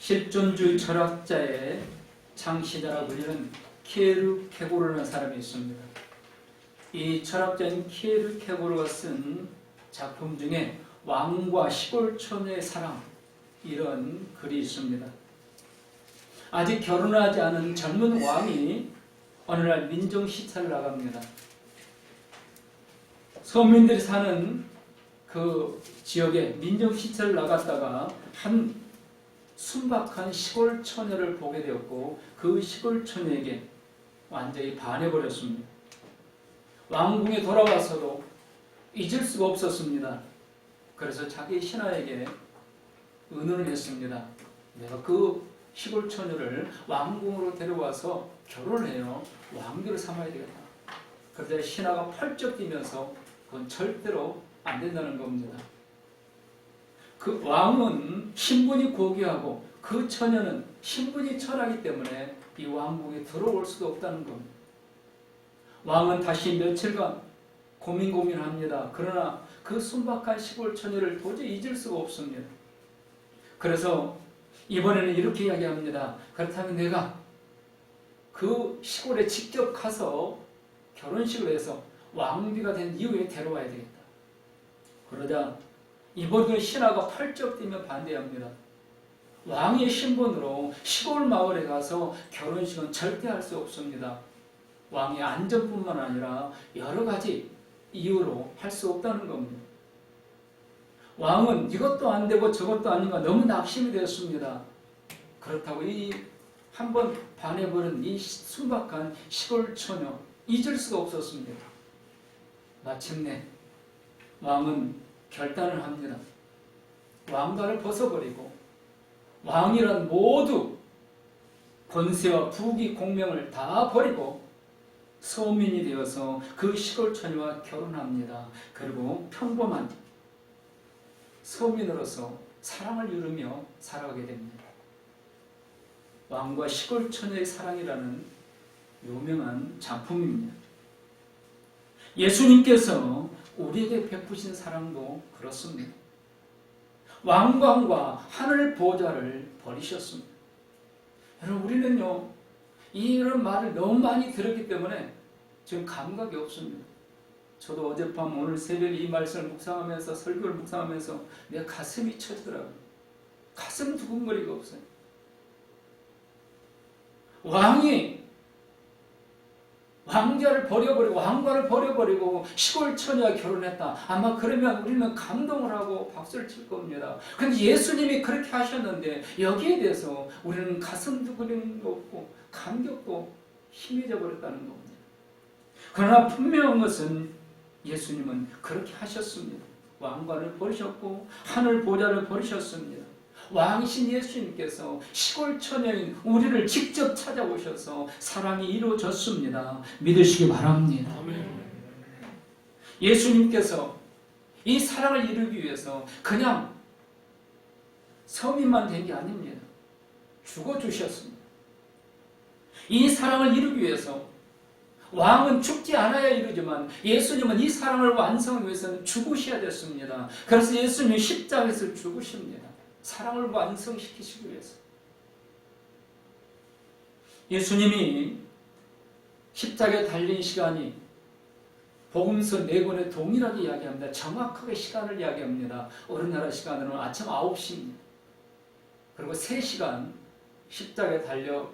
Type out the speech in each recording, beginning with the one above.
실존주의 철학자의 창시자라고 불리는 키에르케고르라는 사람이 있습니다. 이 철학자인 키에르케고르가 쓴 작품 중에 왕과 시골 처녀의 사랑, 이런 글이 있습니다. 아직 결혼하지 않은 젊은 왕이 어느 날 민정 시찰을 나갑니다. 서민들이 사는 그 지역에 민정 시찰을 나갔다가 한 순박한 시골 처녀를 보게 되었고, 그 시골 처녀에게 완전히 반해버렸습니다. 왕궁에 돌아와서도 잊을 수가 없었습니다. 그래서 자기 신하에게 의논을 했습니다. 내가 그 시골 처녀를 왕궁으로 데려와서 결혼을 해요. 왕비를 삼아야 되겠다. 그런데 신하가 펄쩍 뛰면서 그건 절대로 안 된다는 겁니다. 그 왕은 신분이 고귀하고 그 처녀는 신분이 천하기 때문에 이 왕궁에 들어올 수도 없다는 겁니다. 왕은 다시 며칠간 고민합니다. 그러나 그 순박한 시골 처녀를 도저히 잊을 수가 없습니다. 그래서 이번에는 이렇게 이야기합니다. 그렇다면 내가 그 시골에 직접 가서 결혼식을 해서 왕비가 된 이후에 데려와야 되겠다. 그러자 이번에 신하가 펄쩍 뛰며 반대합니다. 왕의 신분으로 시골 마을에 가서 결혼식은 절대 할 수 없습니다. 왕의 안전뿐만 아니라 여러 가지 이유로 할 수 없다는 겁니다. 왕은 이것도 안 되고 저것도 아닌가 너무 낙심이 되었습니다. 그렇다고 이 한번 반해버린 이 순박한 시골 처녀 잊을 수가 없었습니다. 마침내 왕은 결단을 합니다. 왕관을 벗어버리고 왕이란 모두 권세와 부귀 공명을 다 버리고 서민이 되어서 그 시골 처녀와 결혼합니다. 그리고 평범한 서민으로서 사랑을 이루며 살아가게 됩니다. 왕과 시골 처녀의 사랑이라는 유명한 작품입니다. 예수님께서 우리에게 베푸신 사랑도 그렇습니다. 왕관과 하늘 보좌를 버리셨습니다. 여러분, 우리는요, 이런 말을 너무 많이 들었기 때문에 지금 감각이 없습니다. 저도 어젯밤 오늘 새벽에 이 말씀을 묵상하면서, 설교를 묵상하면서 내 가슴이 쳐지더라고요. 가슴 두근거리가 없어요. 왕이 왕자를 버려버리고 왕관을 버려버리고 시골 처녀와 결혼했다. 아마 그러면 우리는 감동을 하고 박수를 칠 겁니다. 그런데 예수님이 그렇게 하셨는데 여기에 대해서 우리는 가슴 두근거림도 없고 감격도 희미해져 버렸다는 겁니다. 그러나 분명한 것은 예수님은 그렇게 하셨습니다. 왕관을 버리셨고 하늘 보좌를 버리셨습니다. 왕이신 예수님께서 시골 처녀인 우리를 직접 찾아오셔서 사랑이 이루어졌습니다. 믿으시기 바랍니다. 예수님께서 이 사랑을 이루기 위해서 그냥 서민만 된 게 아닙니다. 죽어주셨습니다. 이 사랑을 이루기 위해서 왕은 죽지 않아야 이루지만 예수님은 이 사랑을 완성하기 위해서는 죽으셔야 됐습니다. 그래서 예수님이 십자가에서 죽으십니다. 사랑을 완성시키시기 위해서. 예수님이 십자가에 달린 시간이 복음서 4권에 동일하게 이야기합니다. 정확하게 시간을 이야기합니다. 어린나라 시간으로는 아침 9시입니다. 그리고 3시간 십자가에 달려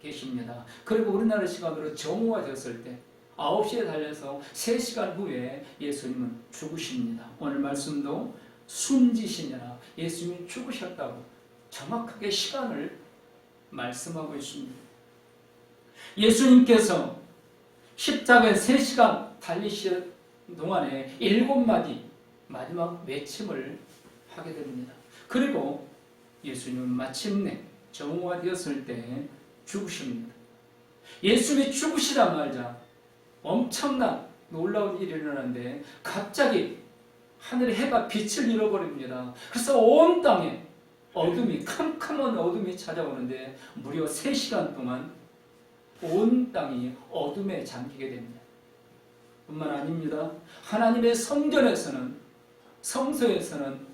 계십니다. 그리고 우리나라 시간으로 정오가 되었을 때 9시에 달려서 3시간 후에 예수님은 죽으십니다. 오늘 말씀도 순지시냐 예수님이 죽으셨다고 정확하게 시간을 말씀하고 있습니다. 예수님께서 십자가에 3시간 달리시는 동안에 7마디 마지막 외침을 하게 됩니다. 그리고 예수님은 마침내 정오가 되었을 때 죽으십니다. 예수님이 죽으시자마자 엄청난 놀라운 일이 일어나는데 갑자기 하늘의 해가 빛을 잃어버립니다. 그래서 온 땅에 어둠이, 캄캄한 어둠이 찾아오는데 무려 3시간 동안 온 땅이 어둠에 잠기게 됩니다. 뿐만 아닙니다. 하나님의 성전에서는, 성소에서는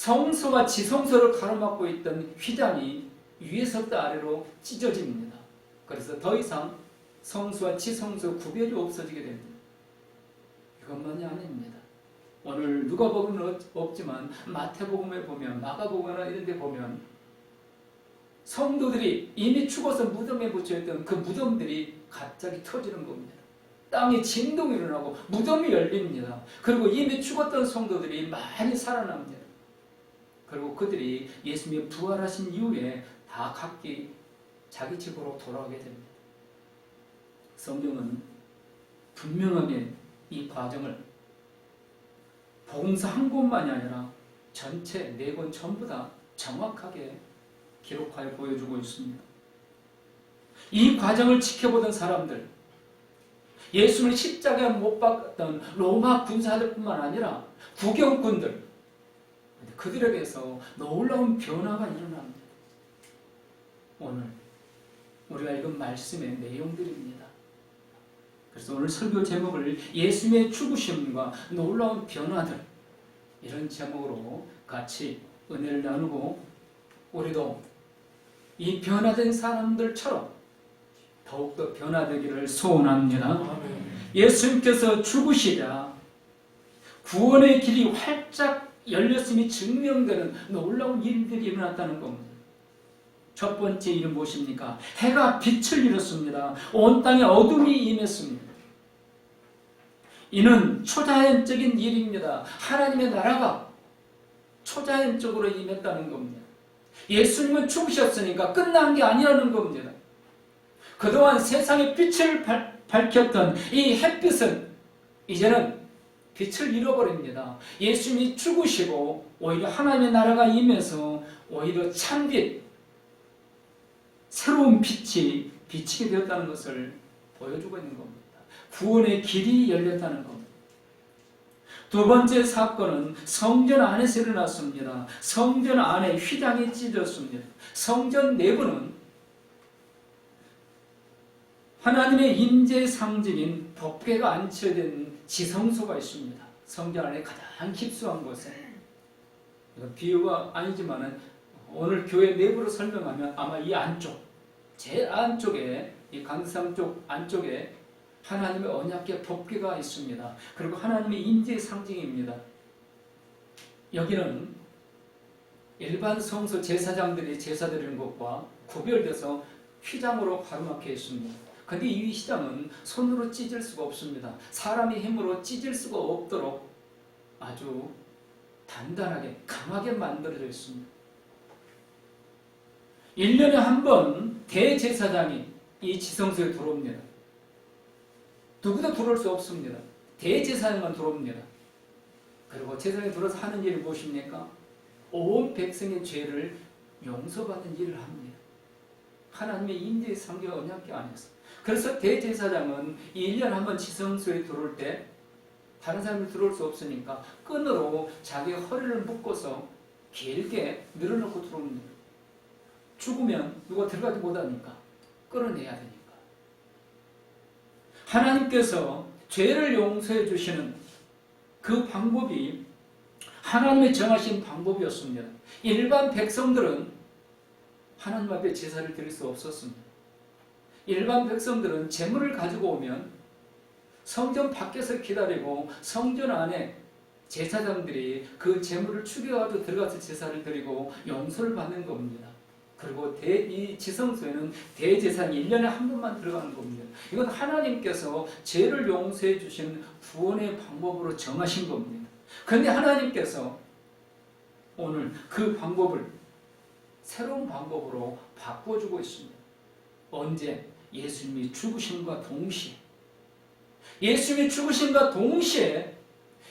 성소와 지성소를 가로막고 있던 휘장이 위에서부터 아래로 찢어집니다. 그래서 더 이상 성소와 지성소 구별이 없어지게 됩니다. 이것만이 아닙니다. 오늘 누가복음은 없지만 마태복음에 보면, 마가복음이나 이런 데 보면 성도들이 이미 죽어서 무덤에 붙여있던 그 무덤들이 갑자기 터지는 겁니다. 땅에 진동이 일어나고 무덤이 열립니다. 그리고 이미 죽었던 성도들이 많이 살아납니다. 그리고 그들이 예수님이 부활하신 이후에 다 각기 자기 집으로 돌아오게 됩니다. 성경은 분명하게 이 과정을 복음서 한 권만이 아니라 전체 4권 전부 다 정확하게 기록하여 보여주고 있습니다. 이 과정을 지켜보던 사람들, 예수를 십자가에 못 박았던 로마 군사들뿐만 아니라 구경꾼들, 그들에게서 놀라운 변화가 일어납니다. 오늘 우리가 읽은 말씀의 내용들입니다. 그래서 오늘 설교 제목을 예수님의 죽으심과 놀라운 변화들, 이런 제목으로 같이 은혜를 나누고 우리도 이 변화된 사람들처럼 더욱더 변화되기를 소원합니다. 예수님께서 죽으시자 구원의 길이 활짝 열렸음이 증명되는 놀라운 일들이 일어났다는 겁니다. 첫 번째 일은 무엇입니까? 해가 빛을 잃었습니다. 온 땅에 어둠이 임했습니다. 이는 초자연적인 일입니다. 하나님의 나라가 초자연적으로 임했다는 겁니다. 예수님은 죽으셨으니까 끝난 게 아니라는 겁니다. 그동안 세상의 빛을 밝혔던 이 햇빛은 이제는 빛을 잃어버립니다. 예수님이 죽으시고 오히려 하나님의 나라가 임해서 오히려 찬빛, 새로운 빛이 비치게 되었다는 것을 보여주고 있는 겁니다. 구원의 길이 열렸다는 겁니다. 두 번째 사건은 성전 안에서 일어났습니다. 성전 안에 휘장이 찢어졌습니다. 성전 내부는 하나님의 임재 상징인 법궤가 안치된 지성소가 있습니다. 성전 안에 가장 깊숙한 곳에. 비유가 아니지만 오늘 교회 내부로 설명하면 아마 이 안쪽, 제일 안쪽에, 이 강상 쪽 안쪽에 하나님의 언약궤 법궤가 있습니다. 그리고 하나님의 임재의 상징입니다. 여기는 일반 성소 제사장들이 제사 드리는 것과 구별돼서 휘장으로 가로막혀 있습니다. 그런데 이 휘장은 손으로 찢을 수가 없습니다. 사람의 힘으로 찢을 수가 없도록 아주 단단하게 강하게 만들어져 있습니다. 1년에 한 번 대제사장이 이 지성소에 들어옵니다. 누구도 들어올 수 없습니다. 대제사장만 들어옵니다. 그리고 제사장이 들어서 하는 일이 무엇입니까? 온 백성의 죄를 용서받는 일을 합니다. 하나님의 임재의 상징 언약궤 안에서. 그래서 대제사장은 1년에 한 번 지성소에 들어올 때 다른 사람이 들어올 수 없으니까 끈으로 자기 허리를 묶어서 길게 늘어놓고 들어옵니다. 죽으면 누가 들어가지 못하니까 끌어내야 되니까. 하나님께서 죄를 용서해 주시는 그 방법이 하나님의 정하신 방법이었습니다. 일반 백성들은 하나님 앞에 제사를 드릴 수 없었습니다. 일반 백성들은 제물을 가지고 오면 성전 밖에서 기다리고 성전 안에 제사장들이 그 제물을 죽여가지고 들어가서 제사를 드리고 용서를 받는 겁니다. 그리고 이 지성소에는 대제사장이 1년에 한 번만 들어가는 겁니다. 이건 하나님께서 죄를 용서해 주시는 구원의 방법으로 정하신 겁니다. 그런데 하나님께서 오늘 그 방법을 새로운 방법으로 바꿔주고 있습니다. 언제? 예수님이 죽으심과 동시에. 예수님이 죽으심과 동시에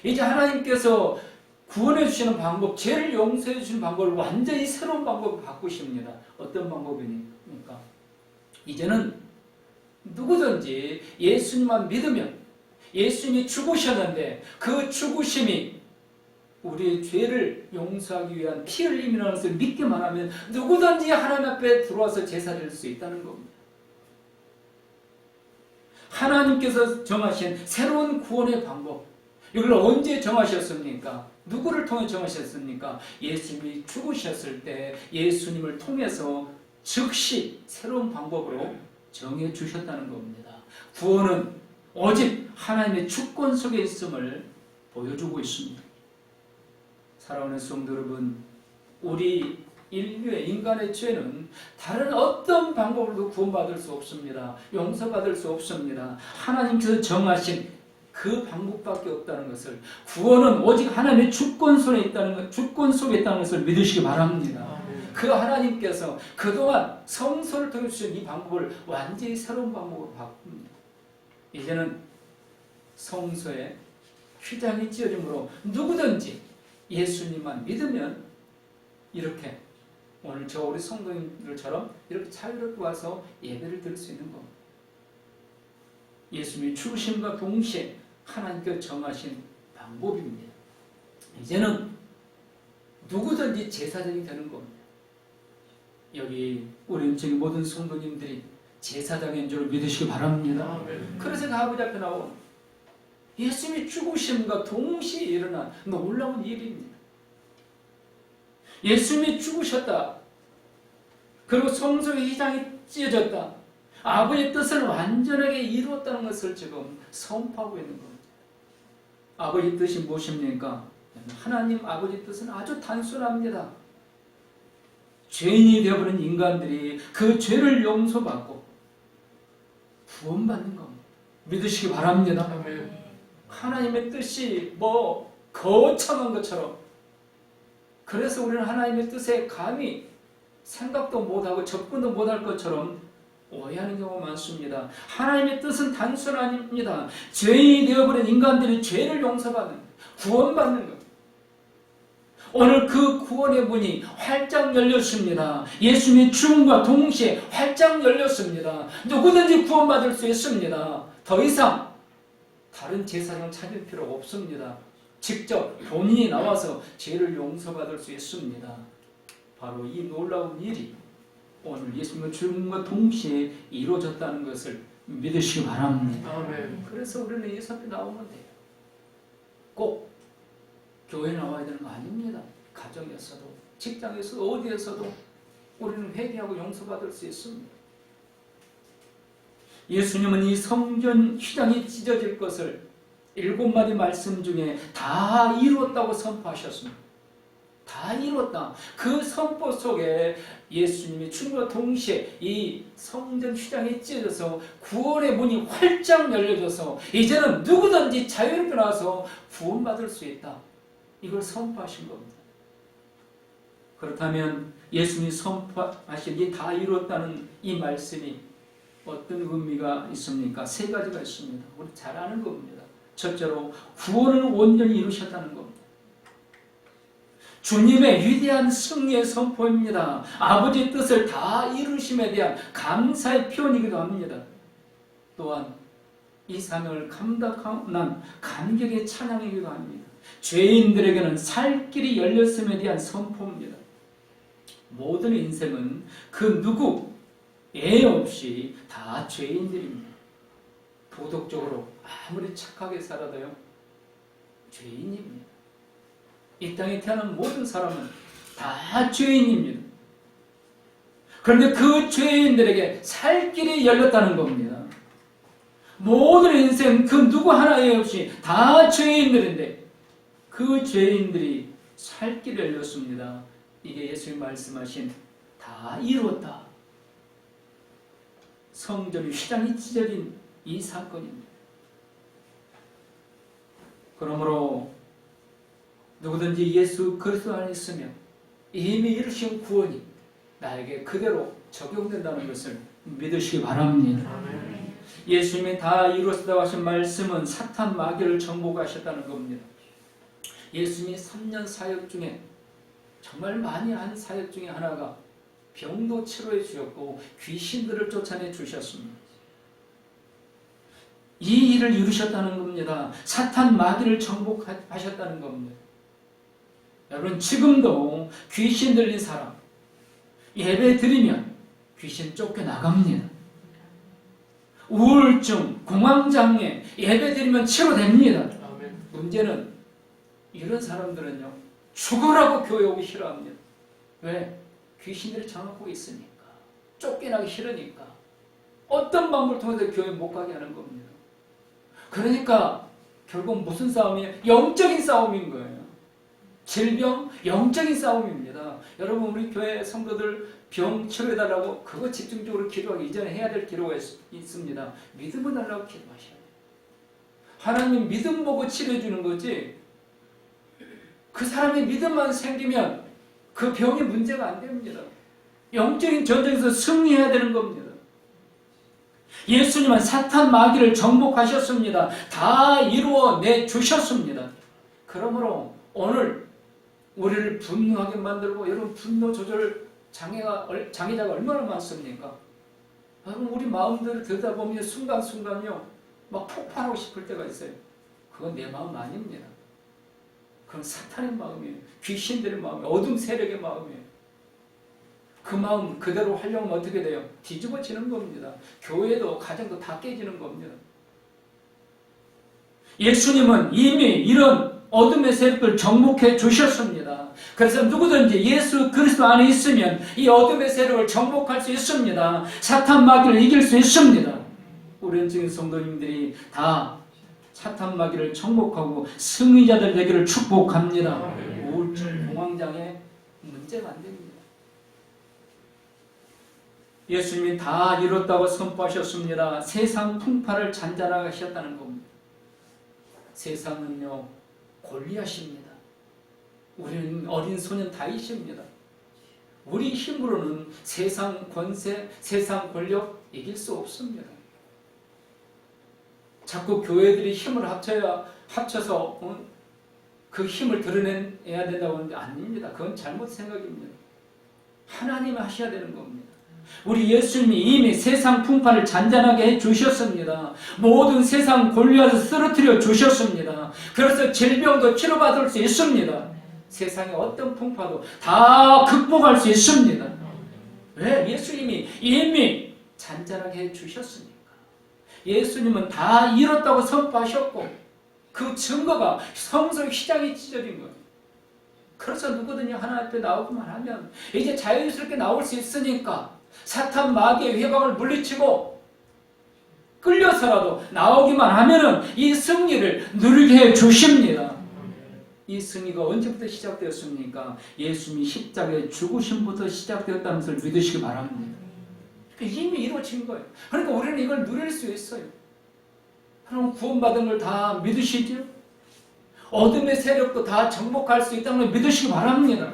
이제 하나님께서 구원해 주시는 방법, 죄를 용서해 주시는 방법을 완전히 새로운 방법으로 바꾸십니다. 어떤 방법입니까? 이제는 누구든지 예수님만 믿으면 예수님이 죽으셨는데 그 죽으심이 우리의 죄를 용서하기 위한 피 흘림이라는 것을 믿기만 하면 누구든지 하나님 앞에 들어와서 제사 드릴 수 있다는 겁니다. 하나님께서 정하신 새로운 구원의 방법, 이걸 언제 정하셨습니까? 누구를 통해 정하셨습니까? 예수님이 죽으셨을 때 예수님을 통해서 즉시 새로운 방법으로 정해 주셨다는 겁니다. 구원은 오직 하나님의 주권 속에 있음을 보여주고 있습니다. 사랑하는 성도 여러분, 우리 인류의 인간의 죄는 다른 어떤 방법으로도 구원받을 수 없습니다. 용서받을 수 없습니다. 하나님께서 정하신 그 방법밖에 없다는 것을, 구원은 오직 하나님의 주권 속에 있다는 것, 주권 속에 있다는 것을 믿으시기 바랍니다. 그 하나님께서 그동안 성서를 통해 주신 이 방법을 완전히 새로운 방법으로 바꿉니다. 이제는 성서에 휘장이 찢어짐으로 누구든지 예수님만 믿으면 이렇게 오늘 저 우리 성도님들처럼 이렇게 자유롭게 와서 예배를 드릴 수 있는 겁니다. 예수님이 죽으심과 동시에 하나님께서 정하신 방법입니다. 이제는 누구든지 제사장이 되는 겁니다. 여기 우리 인생의 모든 성도님들이 제사장인 줄 믿으시기 바랍니다. 그래서 아버지 앞에 나온 예수님이 죽으심과 동시에 일어난 놀라운 일입니다. 예수님이 죽으셨다. 그리고 성소의 휘장이 찢어졌다. 아버지의 뜻을 완전하게 이루었다는 것을 지금 선포하고 있는 겁니다. 아버지의 뜻이 무엇입니까? 하나님 아버지의 뜻은 아주 단순합니다. 죄인이 되어버린 인간들이 그 죄를 용서받고 구원받는 겁니다. 믿으시기 바랍니다. 아멘. 하나님의 뜻이 거창한 것처럼, 그래서 우리는 하나님의 뜻에 감히 생각도 못하고 접근도 못할 것처럼 오해하는 경우가 많습니다. 하나님의 뜻은 단순합니다. 죄인이 되어버린 인간들이 죄를 용서받는, 구원받는 것. 오늘 그 구원의 문이 활짝 열렸습니다. 예수님의 죽음과 동시에 활짝 열렸습니다. 누구든지 구원받을 수 있습니다. 더 이상 다른 제사장을 찾을 필요가 없습니다. 직접 본인이 나와서 죄를 용서받을 수 있습니다. 바로 이 놀라운 일이 오늘 예수님의 죽음과 동시에 이루어졌다는 것을 믿으시기 바랍니다. 아멘. 그래서 우리는 예수 앞에 나오면 돼요. 꼭 교회에 나와야 되는 거 아닙니다. 가정에서도, 직장에서도, 어디에서도 우리는 회개하고 용서받을 수 있습니다. 예수님은 이 성전 휘장이 찢어질 것을 7마디 말씀 중에 다 이루었다고 선포하셨습니다. 다 이루었다. 그 선포 속에 예수님이 죽음과 동시에 이 성전 휘장이 찢어져서 구원의 문이 활짝 열려져서 이제는 누구든지 자유롭게 나와서 구원받을 수 있다. 이걸 선포하신 겁니다. 그렇다면 예수님이 선포하신 이 다 이루었다는 이 말씀이 어떤 의미가 있습니까? 3가지가 있습니다. 우리 잘 아는 겁니다. 첫째로 구원을 온전히 이루셨다는 겁니다. 주님의 위대한 승리의 선포입니다. 아버지의 뜻을 다 이루심에 대한 감사의 표현이기도 합니다. 또한 이 사명을 감당한 감격의 찬양이기도 합니다. 죄인들에게는 살 길이 열렸음에 대한 선포입니다. 모든 인생은 그 누구 예 없이 다 죄인들입니다. 도덕적으로 아무리 착하게 살아도요, 죄인입니다. 이 땅에 태어난 모든 사람은 다 죄인입니다. 그런데 그 죄인들에게 살 길이 열렸다는 겁니다. 모든 인생 그 누구 하나 예 없이 다 죄인들인데 그 죄인들이 살 길이 열렸습니다. 이게 예수님 말씀하신 다 이루었다. 성전이 휘장이 찢어진 이 사건입니다. 그러므로 누구든지 예수 그리스도 안에 있으면 이미 이루신 구원이 나에게 그대로 적용된다는 것을 믿으시기 바랍니다. 아멘. 예수님이 다 이루었다고 하신 말씀은 사탄 마귀를 정복하셨다는 겁니다. 예수님이 3년 사역 중에 정말 많이 한 사역 중에 하나가 병도 치료해 주셨고 귀신들을 쫓아내 주셨습니다. 이 일을 이루셨다는 겁니다. 사탄 마귀를 정복하셨다는 겁니다. 여러분, 지금도 귀신 들린 사람 예배 드리면 귀신 쫓겨나갑니다. 우울증, 공황장애 예배 드리면 치료됩니다. 문제는 이런 사람들은요, 죽으라고 교회 오기 싫어합니다. 왜? 귀신들이 장악하고 있으니까. 쫓겨나기 싫으니까. 어떤 방법을 통해서 교회 못 가게 하는 겁니다. 그러니까 결국 무슨 싸움이에요? 영적인 싸움인 거예요. 질병, 영적인 싸움입니다. 여러분, 우리 교회 성도들 병 치료해달라고 그거 집중적으로 기도하기 이전에 해야 될 기도가 있습니다. 믿음을 달라고 기도하셔야 돼요. 하나님 믿음 보고 치료해주는 거지, 그 사람의 믿음만 생기면 그 병이 문제가 안 됩니다. 영적인 전쟁에서 승리해야 되는 겁니다. 예수님은 사탄 마귀를 정복하셨습니다. 다 이루어내 주셨습니다. 그러므로 오늘 우리를 분노하게 만들고, 여러분 분노 조절 장애자가 얼마나 많습니까? 여러분 우리 마음들을 들여다보면 순간순간요 막 폭발하고 싶을 때가 있어요. 그건 내 마음 아닙니다. 그건 사탄의 마음이에요. 귀신들의 마음이에요. 어둠 세력의 마음이에요. 그 마음 그대로 하려면 어떻게 돼요? 뒤집어지는 겁니다. 교회도 가정도 다 깨지는 겁니다. 예수님은 이미 이런 어둠의 세력을 정복해 주셨습니다. 그래서 누구든지 예수 그리스도 안에 있으면 이 어둠의 세력을 정복할 수 있습니다. 사탄 마귀를 이길 수 있습니다. 우리 현증인 성도님들이 다 사탄 마귀를 정복하고 승리자들 되기를 축복합니다. 우울증, 공황장애 문제가 안 됩니다. 예수님이 다 이뤘다고 선포하셨습니다. 세상 풍파를 잔잔하게 하셨다는 겁니다. 세상은요 골리앗입니다. 우리는 어린 소년 다윗입니다. 우리 힘으로는 세상 권세, 세상 권력 이길 수 없습니다. 자꾸 교회들이 힘을 합쳐서 그 힘을 드러내야 된다고 하는데 아닙니다. 그건 잘못 생각입니다. 하나님이 하셔야 되는 겁니다. 우리 예수님이 이미 세상 풍파를 잔잔하게 해주셨습니다. 모든 세상 골리앗을 쓰러뜨려 주셨습니다. 그래서 질병도 치료받을 수 있습니다. 세상의 어떤 풍파도 다 극복할 수 있습니다. 왜? 예수님이 이미 잔잔하게 해주셨으니까. 예수님은 다 이뤘다고 선포하셨고 그 증거가 성소의 휘장이 찢어진 거예요. 그래서 누구든지 하나님 앞에 나오기만 하면 이제 자연스럽게 나올 수 있으니까 사탄 마귀의 회방을 물리치고 끌려서라도 나오기만 하면은 이 승리를 누리게 해 주십니다. 이 승리가 언제부터 시작되었습니까? 예수님이 십자가에 죽으심부터 시작되었다는 것을 믿으시기 바랍니다. 이미 이루어진 거예요. 그러니까 우리는 이걸 누릴 수 있어요. 그럼 구원받은 걸 다 믿으시죠? 어둠의 세력도 다 정복할 수 있다는 걸 믿으시기 바랍니다.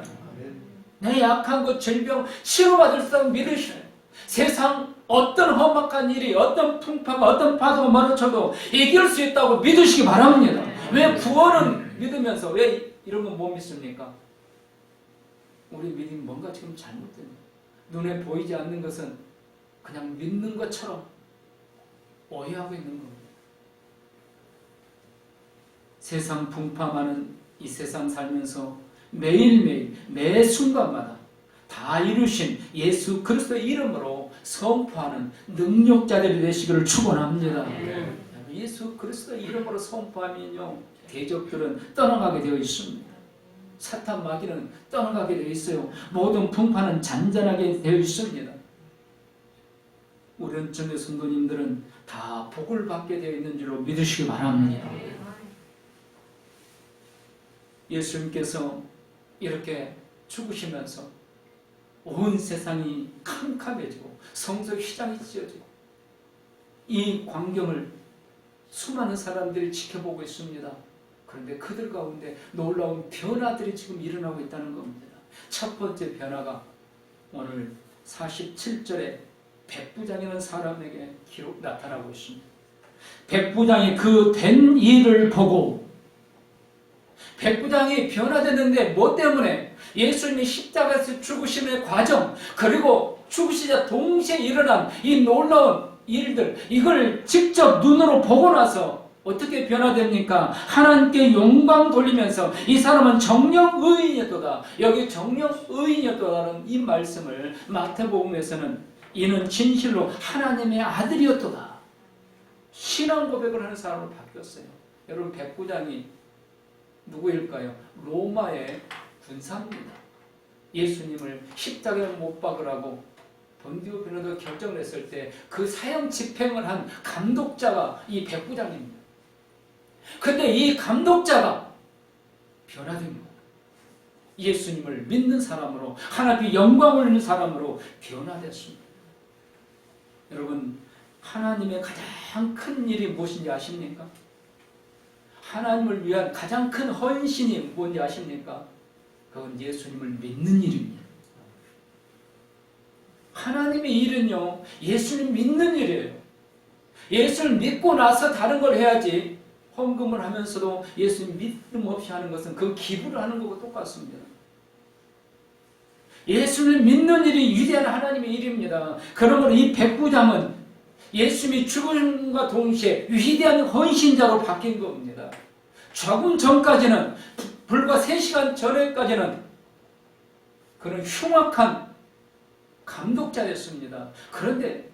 내 약한 것, 질병, 치료받을 수 있다는 믿으셔요. 세상 어떤 험악한 일이, 어떤 풍파가, 어떤 파도가 몰아쳐도 이길 수 있다고 믿으시기 바랍니다. 왜 구원은 믿으면서 왜 이런 건 못 믿습니까? 우리 믿음이 뭔가 지금 잘못된 거예요. 눈에 보이지 않는 것은 그냥 믿는 것처럼 오해하고 있는 겁니다. 세상 풍파 많은 이 세상 살면서 매일매일 매 순간마다 다 이루신 예수 그리스도의 이름으로 선포하는 능력자들이 되시기를 축원합니다. 예수 그리스도의 이름으로 선포하면요 대적들은 떠나가게 되어 있습니다. 사탄 마귀는 떠나가게 되어 있어요. 모든 풍파는 잔잔하게 되어 있습니다. 우리 전의 성도님들은 다 복을 받게 되어 있는 줄로 믿으시기 바랍니다. 예수님께서 이렇게 죽으시면서 온 세상이 캄캄해지고 성소의 휘장이 찢어지고 이 광경을 수많은 사람들이 지켜보고 있습니다. 그런데 그들 가운데 놀라운 변화들이 지금 일어나고 있다는 겁니다. 첫 번째 변화가 오늘 47절에 백부장이라는 사람에게 기록 나타나고 있습니다. 백부장이 그 된 일을 보고 백부장이 변화됐는데 뭐 때문에? 예수님이 십자가에서 죽으심의 과정 그리고 죽으시자 동시에 일어난 이 놀라운 일들 이걸 직접 눈으로 보고 나서 어떻게 변화됩니까? 하나님께 영광 돌리면서 이 사람은 정령 의인이었도다. 여기 정령 의인이었도다라는 이 말씀을 마태복음에서는 이는 진실로 하나님의 아들이었도다. 신앙 고백을 하는 사람으로 바뀌었어요. 여러분 백부장이 누구일까요? 로마의 군사입니다. 예수님을 십자가에 못 박으라고 본디오 빌라도가 결정을 했을 때 그 사형 집행을 한 감독자가 이 백부장입니다. 근데 이 감독자가 변화된 거예요. 예수님을 믿는 사람으로, 하나님의 영광을 있는 사람으로 변화됐습니다. 여러분, 하나님의 가장 큰 일이 무엇인지 아십니까? 하나님을 위한 가장 큰 헌신이 뭔지 아십니까? 그건 예수님을 믿는 일입니다. 하나님의 일은요, 예수님 믿는 일이에요. 예수를 믿고 나서 다른 걸 해야지, 헌금을 하면서도 예수님 믿음 없이 하는 것은 그 기부를 하는 것과 똑같습니다. 예수를 믿는 일이 위대한 하나님의 일입니다. 그러므로 이 백부장은 예수님이 죽음과 동시에 위대한 헌신자로 바뀐 겁니다. 조금 전까지는, 불과 3시간 전에까지는 그는 흉악한 감독자였습니다. 그런데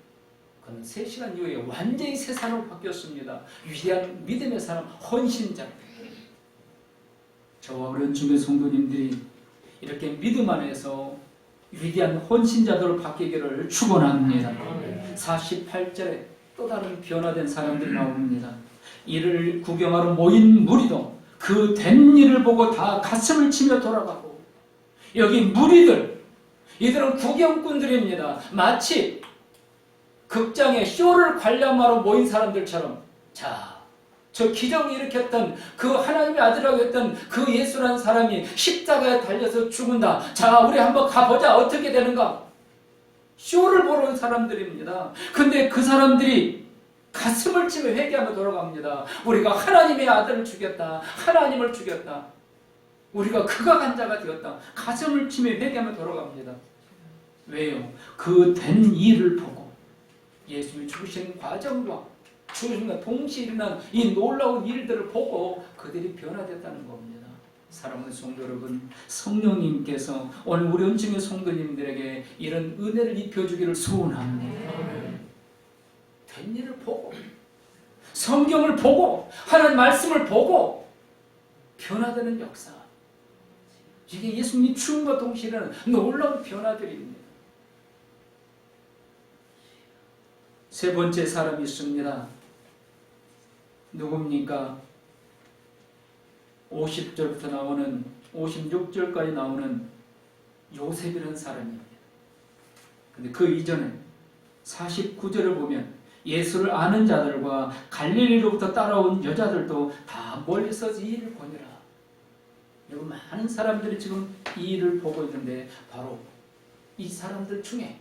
그는 3시간 이후에 완전히 새 사람으로 바뀌었습니다. 위대한 믿음의 사람, 헌신자. 저와 우리 은총의 성도님들이 이렇게 믿음 안에서 위대한 헌신자들로 바뀌기를 축원합니다. 48절에 또 다른 변화된 사람들이 나옵니다. 이를 구경하러 모인 무리도 그 된 일을 보고 다 가슴을 치며 돌아가고, 여기 무리들, 이들은 구경꾼들입니다. 마치 극장에 쇼를 관람하러 모인 사람들처럼, 자, 저 기적을 일으켰던 그 하나님의 아들이라고 했던 그 예수라는 사람이 십자가에 달려서 죽은다. 자, 우리 한번 가보자. 어떻게 되는가? 쇼를 보러 온 사람들입니다. 근데 그 사람들이 가슴을 치며 회개하며 돌아갑니다. 우리가 하나님의 아들을 죽였다. 하나님을 죽였다. 우리가 극악한 자가 되었다. 가슴을 치며 회개하며 돌아갑니다. 왜요? 그 된 일을 보고, 예수님이 죽으신 과정과 죽으심과 동시에 일어난 이 놀라운 일들을 보고 그들이 변화됐다는 겁니다. 사랑하는 성도 여러분, 성령님께서 오늘 우리 은총의 성도님들에게 이런 은혜를 입혀주기를 소원합니다. 된 일을 보고, 성경을 보고, 하나님 말씀을 보고 변화되는 역사, 이게 예수님이 죽음과 동시에 일어나는 놀라운 변화들입니다. 세 번째 사람이 있습니다. 누굽니까? 50절부터 나오는 56절까지 나오는 요셉이라는 사람입니다. 근데 그 이전에 49절을 보면 예수를 아는 자들과 갈릴리로부터 따라온 여자들도 다 멀리서 이 일을 보니라. 여러분, 많은 사람들이 지금 이 일을 보고 있는데, 바로 이 사람들 중에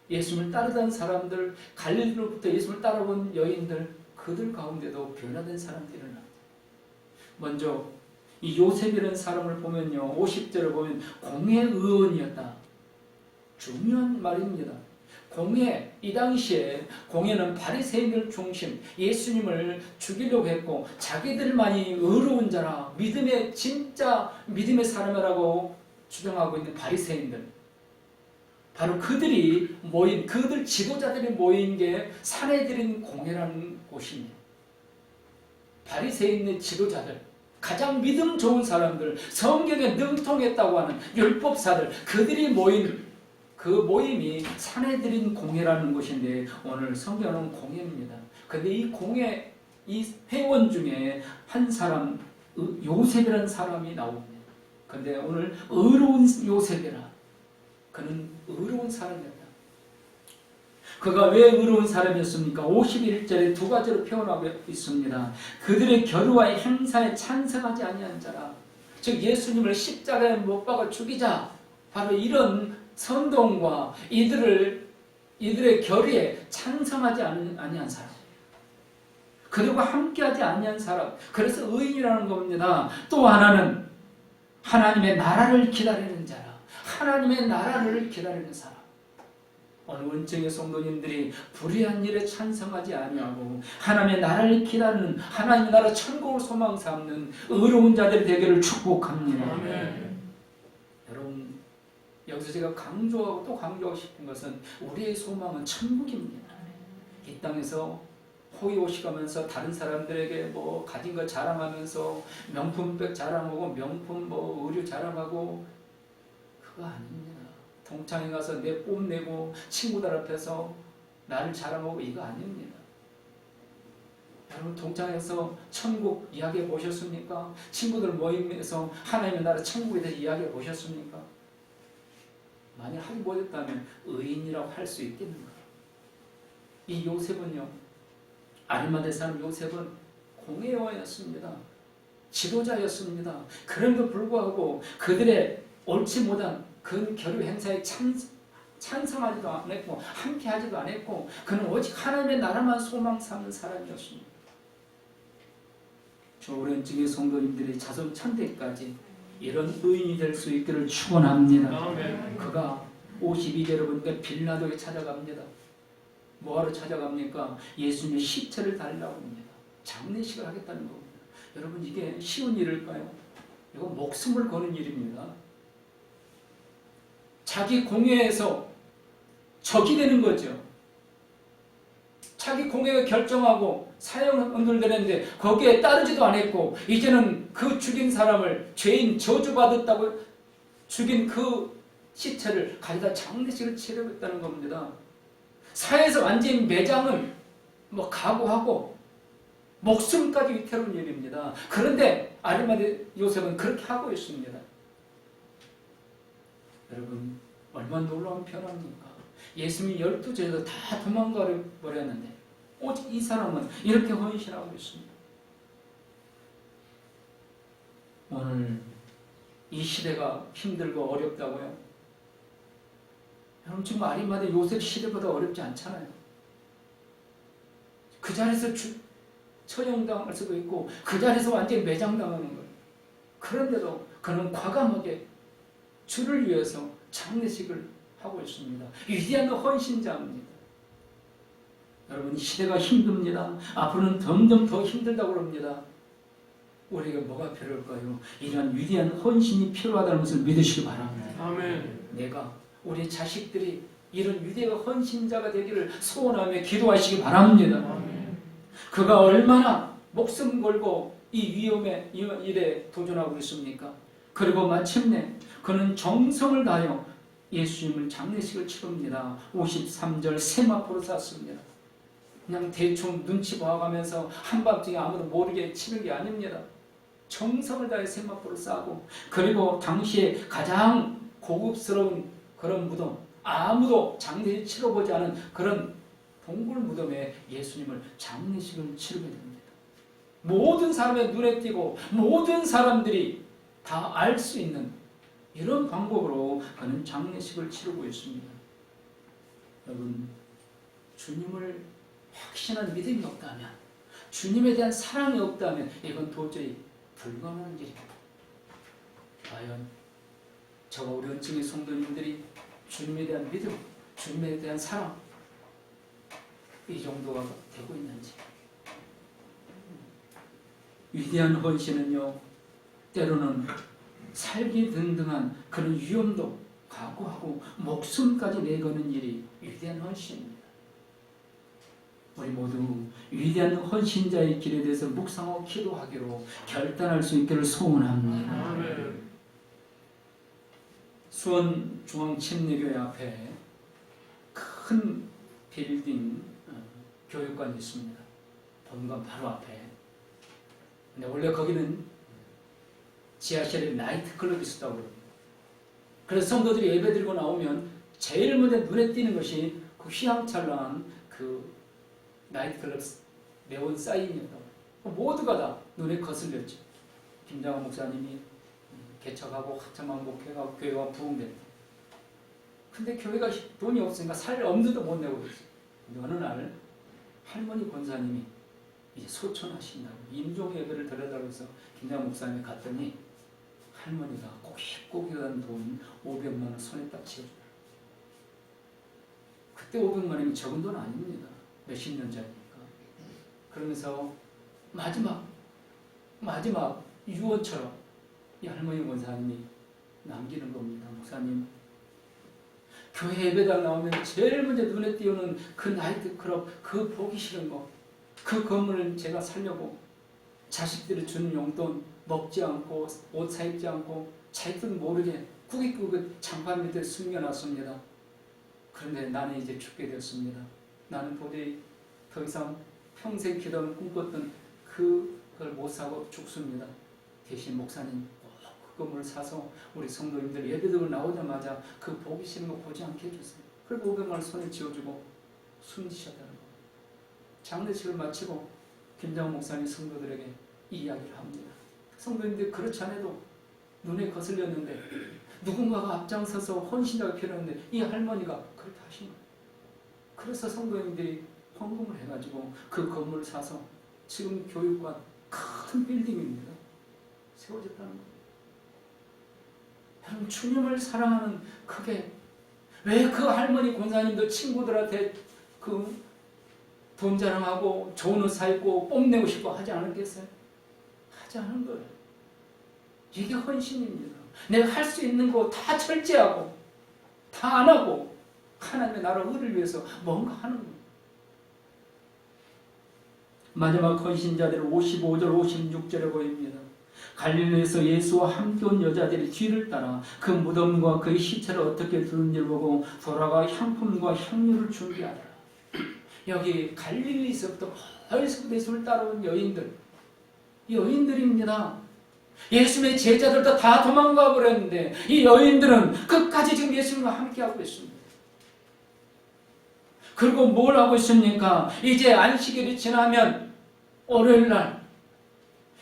예수를 따르던 사람들, 갈릴리로부터 예수를 따라온 여인들, 그들 가운데도 변화된 사람들이 일어납니다. 먼저 이 요셉이라는 사람을 보면요, 50절을 보면 공회의원이었다. 중요한 말입니다. 공회, 이 당시에 공회는 바리새인들 중심, 예수님을 죽이려고 했고, 자기들만이 의로운 자라, 믿음의 진짜 믿음의 사람이라고 주장하고 있는 바리새인들, 바로 그들이 모인, 그들 지도자들이 모인 게 산헤드린 공회라는 곳입니다. 바리새인의 지도자들, 가장 믿음 좋은 사람들, 성경에 능통했다고 하는 율법사들, 그들이 모인 그 모임이 산헤드린 공회라는 곳인데, 오늘 성경은 공회입니다. 근데 이 공회, 이 회원 중에 한 사람, 요셉이라는 사람이 나옵니다. 근데 오늘 의로운 요셉이라, 그는 의로운 사람이었다. 그가 왜 의로운 사람이었습니까? 51절에 두 가지로 표현하고 있습니다. 그들의 결의와 행사에 찬성하지 아니한 자라. 즉 예수님을 십자가에 못 박아 죽이자, 바로 이런 선동과 이들의 결의에 찬성하지 아니한 사람, 그들과 함께하지 아니한 사람, 그래서 의인이라는 겁니다. 또 하나는 하나님의 나라를 기다리는 자라. 하나님의 나라를 기다리는 사람. 오늘 은총의 성도님들이 불의한 일에 찬성하지 아니하고 하나님의 나라를 기다리는, 하나님의 나라 천국을 소망 삼는 의로운 자들이 되기를 축복합니다. 아멘. 여러분, 여기서 제가 강조하고 또 강조하고 싶은 것은 우리의 소망은 천국입니다. 이 땅에서 호의호식하면서 다른 사람들에게 뭐 가진 거 자랑하면서 명품백 자랑하고 명품 뭐 의류 자랑하고 그거 아닙니다. 동창회 가서 내 뽐내고 친구들 앞에서 나를 자랑하고 이거 아닙니다. 여러분 동창회에서 천국 이야기해 보셨습니까? 친구들 모임에서 하나님의 나라 천국에 대해서 이야기해 보셨습니까? 만약 하지 못했다면 의인이라고 할 수 있겠는가? 이 요셉은요, 아리마대 사람 요셉은 공회원이었습니다. 지도자였습니다. 그럼에도 불구하고 그들의 옳지 못한 그 결유 행사에 찬성하지도 않았고 함께하지도 않았고 그는 오직 하나님의 나라만 소망 삼는 사람이었습니다. 조렌증의 성도님들이 자손 천대까지 이런 의인이 될 수 있기를 축원합니다. 아멘. 그가 52절을 보니까 빌라도에 찾아갑니다. 뭐하러 찾아갑니까? 예수님의 시체를 달라고 합니다. 장례식을 하겠다는 겁니다. 여러분 이게 쉬운 일일까요? 이거 목숨을 거는 일입니다. 자기 공회에서 적이 되는 거죠. 자기 공회가 결정하고 사형 언도되는데 거기에 따르지도 않았고 이제는 그 죽인 사람을 죄인 저주받았다고 죽인 그 시체를 가져다 장례식을 치르겠다는 겁니다. 사회에서 완전히 매장은 뭐 각오하고 목숨까지 위태로운 일입니다. 그런데 아리마대 요셉은 그렇게 하고 있습니다. 여러분 얼마나 놀라운 변화입니까? 예수님이 12제자도 다 도망가 버렸는데 오직 이 사람은 이렇게 헌신하고 있습니다. 오늘 이 시대가 힘들고 어렵다고요? 여러분 지금 아리마대 요셉 시대보다 어렵지 않잖아요. 그 자리에서 처형당할 수도 있고 그 자리에서 완전히 매장당하는 거예요. 그런데도 그는 과감하게 주를 위해서 장례식을 하고 있습니다. 위대한 헌신자입니다. 여러분 시대가 힘듭니다. 앞으로는 점점 더 힘들다고 합니다. 우리에게 뭐가 필요할까요? 이런 위대한 헌신이 필요하다는 것을 믿으시기 바랍니다. 아멘. 내가 우리 자식들이 이런 위대한 헌신자가 되기를 소원하며 기도하시기 바랍니다. 아멘. 그가 얼마나 목숨 걸고 이 위험의 일에 도전하고 있습니까? 그리고 마침내 그는 정성을 다하여 예수님을 장례식을 치릅니다. 53절 세마포로 쌌습니다. 그냥 대충 눈치 봐가면서 한밤중에 아무도 모르게 치는 게 아닙니다. 정성을 다해 세마포를 싸고 그리고 당시에 가장 고급스러운 그런 무덤, 아무도 장례를 치러보지 않은 그런 동굴 무덤에 예수님을 장례식을 치르게 됩니다. 모든 사람의 눈에 띄고 모든 사람들이 다 알 수 있는 이런 방법으로 그는 장례식을 치르고 있습니다. 여러분, 주님을 확신한 믿음이 없다면, 주님에 대한 사랑이 없다면 이건 도저히 불가능한 일입니다. 과연 저와 우리 은총의 성도님들이 주님에 대한 믿음, 주님에 대한 사랑 이 정도가 되고 있는지. 위대한 헌신은요, 때로는 살기 등등한 그런 위험도 각오하고 목숨까지 내거는 일이 위대한 헌신입니다. 우리 모두 위대한 헌신자의 길에 대해서 묵상하고 기도하기로 결단할 수 있기를 소원합니다. 아멘. 수원 중앙침례교회 앞에 큰 빌딩 교육관이 있습니다. 본관 바로 앞에. 근데 원래 거기는 지하실에 나이트클럽이 있었다고 합니다. 그래서 성도들이 예배 드리고 나오면 제일 먼저 눈에 띄는 것이 그 휘황찬란한 그 나이트클럽 네온 사인이었다고. 모두가 다 눈에 거슬렸죠. 김장환 목사님이 개척하고 한참 왕복해가고 교회가 부흥됐다. 근데 교회가 돈이 없으니까 살 엄두도 못 내고 있어요. 근데 어느 날 할머니 권사님이 이제 소천하신다고 임종 예배를 드려달라고 해서 김장환 목사님이 갔더니 할머니가 꼬깃꼬깃한 돈 500만 원 손에 딱 쥐어줘요. 그때 500만 원이 적은 돈 아닙니다. 몇십 년 전이니까. 그러면서 마지막 유언처럼 이 할머니 권사님이 남기는 겁니다. 목사님, 교회 예배당 나오면 제일 먼저 눈에 띄우는 그 나이트클럽, 그 보기 싫은 거, 그 건물을 제가 살려고 자식들이 주는 용돈 먹지 않고 옷 사입지 않고 자기들 모르게 꾸깃꾸깃 장판 밑에 숨겨놨습니다. 그런데 나는 이제 죽게 되었습니다. 나는 도저히 더 이상 평생 기도하며 꿈꿨던 그걸 못 사고 죽습니다. 대신 목사님 그 건물을 사서 우리 성도님들 예배드리고 나오자마자 그 보기 싫은 거 보지 않게 해주세요. 그리고 500만 손에 쥐어주고 숨지셨다는 거예요. 장례식을 마치고 김장훈 목사님 성도들에게 이 이야기를 합니다. 성도님들 그렇지 않아도 눈에 거슬렸는데 누군가가 앞장서서 헌신자가 필요했는데 이 할머니가 그렇게 하신 거예요. 그래서 성도님들이 헌금을 해가지고 그 건물을 사서 지금 교육관 큰 빌딩입니다. 세워졌다는 거예요. 여러분 주님을 사랑하는 그게 왜 그 할머니 권사님들 친구들한테 그 돈 자랑하고 좋은 옷 사입고 뽐내고 싶어 하지 않았겠어요? 하지 않은 거예요. 이게 헌신입니다. 내가 할 수 있는 거 다 절제하고 다 안 하고 하나님의 나라 의를 위해서 뭔가 하는 거예요. 마지막 헌신자들은 55절 56절에 보입니다. 갈릴리에서 예수와 함께 온 여자들이 뒤를 따라 그 무덤과 그의 시체를 어떻게 두는지를 보고 돌아가 향품과 향유를 준비하더라. 여기 갈릴리에서부터 멀리서부터 예수를 따라온 여인들, 여인들입니다. 예수님의 제자들도 다 도망가 버렸는데 이 여인들은 끝까지 지금 예수님과 함께하고 있습니다. 그리고 뭘 하고 있습니까? 이제 안식일이 지나면 월요일날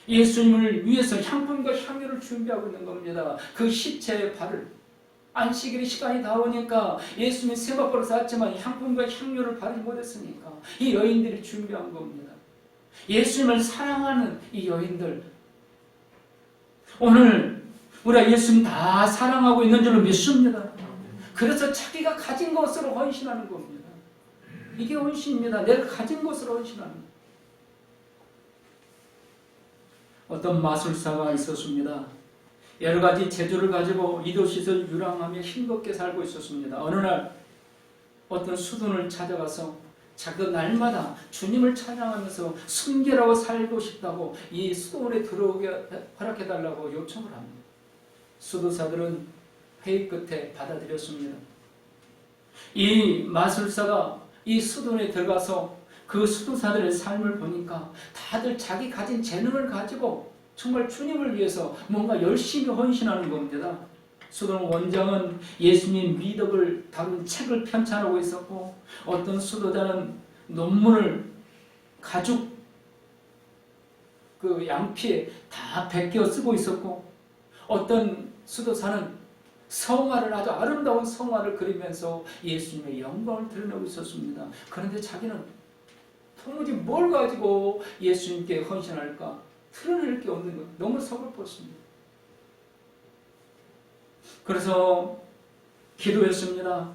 예수님을 위해서 향품과 향유를 준비하고 있는 겁니다. 그 시체의 발을 안식일의 시간이 다 오니까 예수님이 세마포를 쌌지만 향품과 향유를 바르지 못했으니까 이 여인들이 준비한 겁니다. 예수님을 사랑하는 이 여인들, 오늘 우리가 예수님 다 사랑하고 있는 줄로 믿습니다. 그래서 자기가 가진 것으로 헌신하는 겁니다. 이게 헌신입니다. 내가 가진 것으로 헌신하는 겁니다. 어떤 마술사가 있었습니다. 여러 가지 재주를 가지고 이도시에서 유랑하며 힘겹게 살고 있었습니다. 어느 날 어떤 수둔을 찾아가서 자기가 날마다 주님을 찬양하면서 순결하고 살고 싶다고 이 수도원에 들어오게 허락해달라고 요청을 합니다. 수도사들은 회의 끝에 받아들였습니다. 이 마술사가 이 수도원에 들어가서 그 수도사들의 삶을 보니까 다들 자기 가진 재능을 가지고 정말 주님을 위해서 뭔가 열심히 헌신하는 겁니다. 수도원 원장은 예수님 미덕을 다룬 책을 편찬하고 있었고, 어떤 수도자는 논문을 가죽 그 양피에 다 베껴 쓰고 있었고, 어떤 수도사는 성화를 아주 아름다운 성화를 그리면서 예수님의 영광을 드러내고 있었습니다. 그런데 자기는 도무지 뭘 가지고 예수님께 헌신할까? 드러낼 게 없는 것, 너무 서글펐습니다. 그래서 기도했습니다.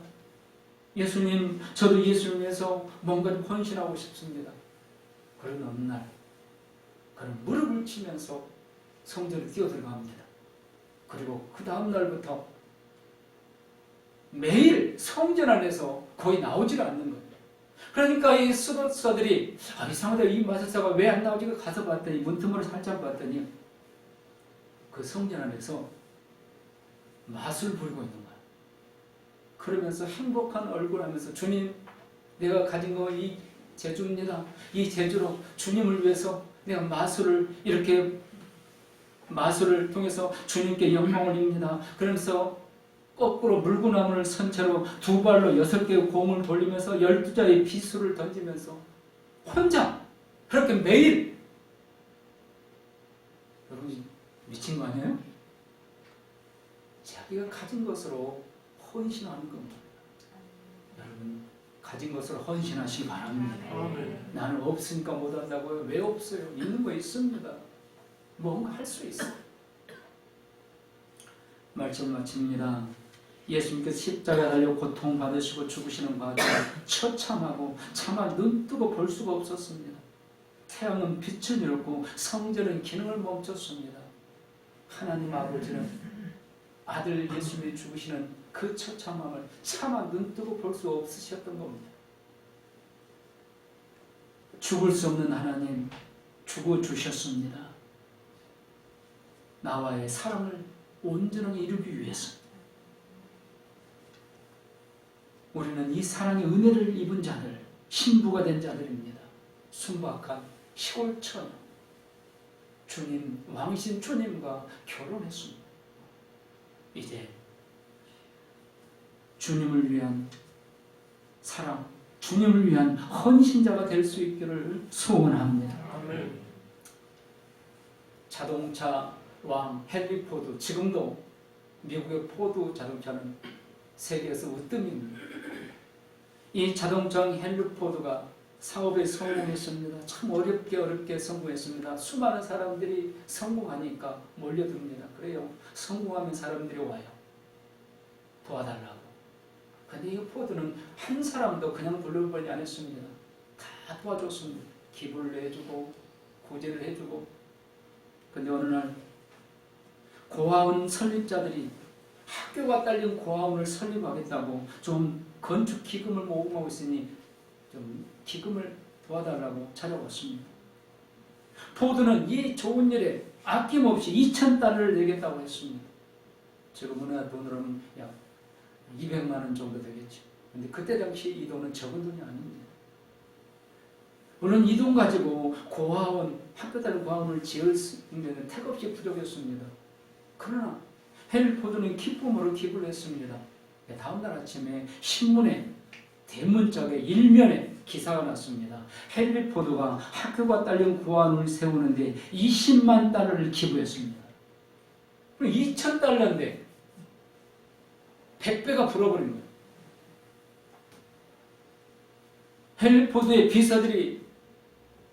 예수님, 저도 예수님 위해서 뭔가 좀 헌신하고 싶습니다. 그런 어느 날, 그는 무릎을 치면서 성전에 뛰어들어갑니다. 그리고 그 다음 날부터 매일 성전 안에서 거의 나오지가 않는 거예요. 그러니까 이 수도사들이 이상하다, 이 마술사가 왜 안 나오지? 가서 봤더니, 문틈으로 살짝 봤더니 그 성전 안에서 마술 부리고 있는 거예요. 그러면서 행복한 얼굴 하면서, 주님, 내가 가진 거 이 재주입니다. 이 재주로 주님을 위해서 내가 마술을 이렇게 마술을 통해서 주님께 영광을 입니다. 그러면서 거꾸로 물구나무를 선 채로 두 발로 6개의 공을 돌리면서 12자의 비수를 던지면서 혼자 그렇게 매일, 여러분 미친 거 아니에요? 자기가 가진 것으로 헌신하는 겁니다. 여러분 가진 것으로 헌신하시기 바랍니다. 나는 없으니까 못한다고요? 왜 없어요? 있는 거 있습니다. 뭔가 할 수 있어요. 말씀 마칩니다. 예수님께서 십자가에 달려 고통받으시고 죽으시는 과정 처참하고 차마 눈뜨고 볼 수가 없었습니다. 태양은 빛을 잃었고 성전은 기능을 멈췄습니다. 하나님 아버지는 아들 예수님이 죽으시는 그 처참함을 차마 눈뜨고 볼 수 없으셨던 겁니다. 죽을 수 없는 하나님 죽어주셨습니다. 나와의 사랑을 온전하게 이루기 위해서. 우리는 이 사랑의 은혜를 입은 자들, 신부가 된 자들입니다. 순박한 시골 처녀, 주님, 왕이신 주님과 결혼했습니다. 이제 주님을 위한 사랑, 주님을 위한 헌신자가 될 수 있기를 소원합니다. 아멘. 자동차 왕 헨리 포드, 지금도 미국의 포드 자동차는 세계에서 으뜸입니다. 이 자동차 왕 헨리 포드가 사업에 성공했습니다. 참 어렵게 성공했습니다. 수많은 사람들이 성공하니까 몰려듭니다. 그래요. 성공하면 사람들이 와요. 도와달라고. 근데 이 포드는 한 사람도 그냥 불러버리지 않았습니다. 다 도와줬습니다. 기부를 해주고 구제를 해주고. 근데 어느 날 고아원 설립자들이 학교가 딸린 고아원을 설립하겠다고 좀 건축 기금을 모금하고 있으니 좀 기금을 도와달라고 찾아왔습니다. 포드는 이 좋은 일에 아낌없이 2,000달러를 내겠다고 했습니다. 지금 우리나라 돈으로는 약 200만 원 정도 되겠죠. 근데 그때 당시 이 돈은 적은 돈이 아닙니다. 물론 이 돈 가지고 고아원, 학교 다른 고아원을 지을 수 있는 택없이 부족했습니다. 그러나 헨리 포드는 기쁨으로 기부를 했습니다. 다음날 아침에 신문에 대문짝에 일면에 기사가 났습니다. 헨리 포드가 학교가 딸린 고아원을 세우는데 20만 달러를 기부했습니다. 2,000달러인데 100배가 불어버린 거예요. 헨리 포드의 비서들이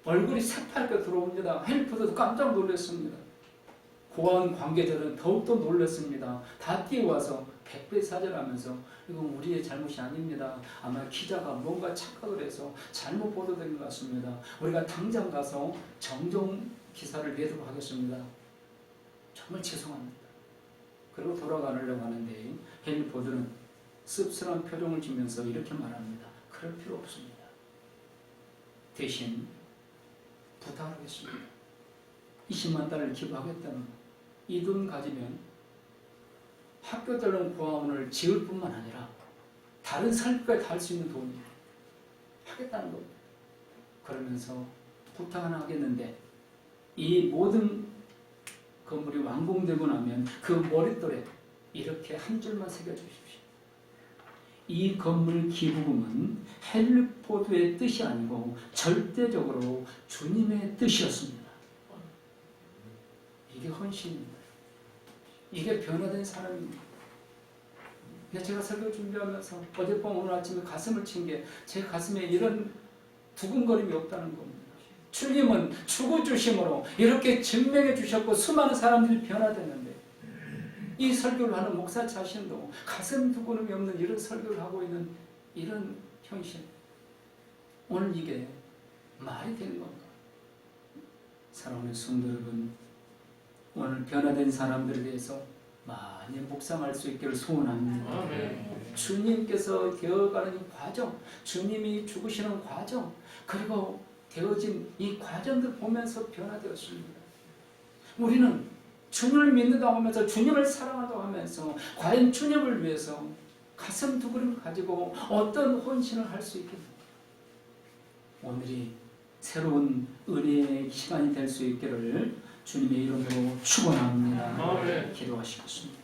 얼굴이 새파랗게 들어옵니다. 헨리 포드도 깜짝 놀랐습니다. 고아원 관계자들은 더욱더 놀랐습니다. 다 뛰어와서 100배 사절하면서 이건 우리의 잘못이 아닙니다. 아마 기자가 뭔가 착각을 해서 잘못 보도된 것 같습니다. 우리가 당장 가서 정정 기사를 내도록 하겠습니다. 정말 죄송합니다. 그리고 돌아가려고 하는데 헨리 포드는 씁쓸한 표정을 지면서 이렇게 말합니다. 그럴 필요 없습니다. 대신 부탁하겠습니다. 20만 달러를 기부하겠다는 이 돈 가지면 학교 다른 고아원을 지을 뿐만 아니라 다른 삶까지 다 할 수 있는 돈이 하겠다는 겁니다. 그러면서 부탁 하나 하겠는데 이 모든 건물이 완공되고 나면 그 머릿돌에 이렇게 한 줄만 새겨주십시오. 이 건물 기부금은 헨리 포드의 뜻이 아니고 절대적으로 주님의 뜻이었습니다. 이게 헌신입니다. 이게 변화된 사람입니다. 제가 설교 준비하면서 어젯밤 오늘 아침에 가슴을 친 게 제 가슴에 이런 두근거림이 없다는 겁니다. 주님은 죽어주심으로 이렇게 증명해 주셨고 수많은 사람들이 변화됐는데 이 설교를 하는 목사 자신도 가슴 두근음이 없는 이런 설교를 하고 있는 이런 현실, 오늘 이게 말이 되는 건가? 사랑하는 성도 여러분, 오늘 변화된 사람들에 대해서 많이 묵상할 수 있기를 소원합니다. 아멘. 주님께서 되어가는 과정, 주님이 죽으시는 과정, 그리고 되어진 이 과정들 보면서 변화되었습니다. 우리는 주님을 믿는다고 하면서 주님을 사랑한다고 하면서 과연 주님을 위해서 가슴 두근을 가지고 어떤 헌신을 할 수 있겠는가? 오늘이 새로운 은혜의 시간이 될 수 있기를 주님의 이름으로 축원합니다. 아멘. 기도하시겠습니다.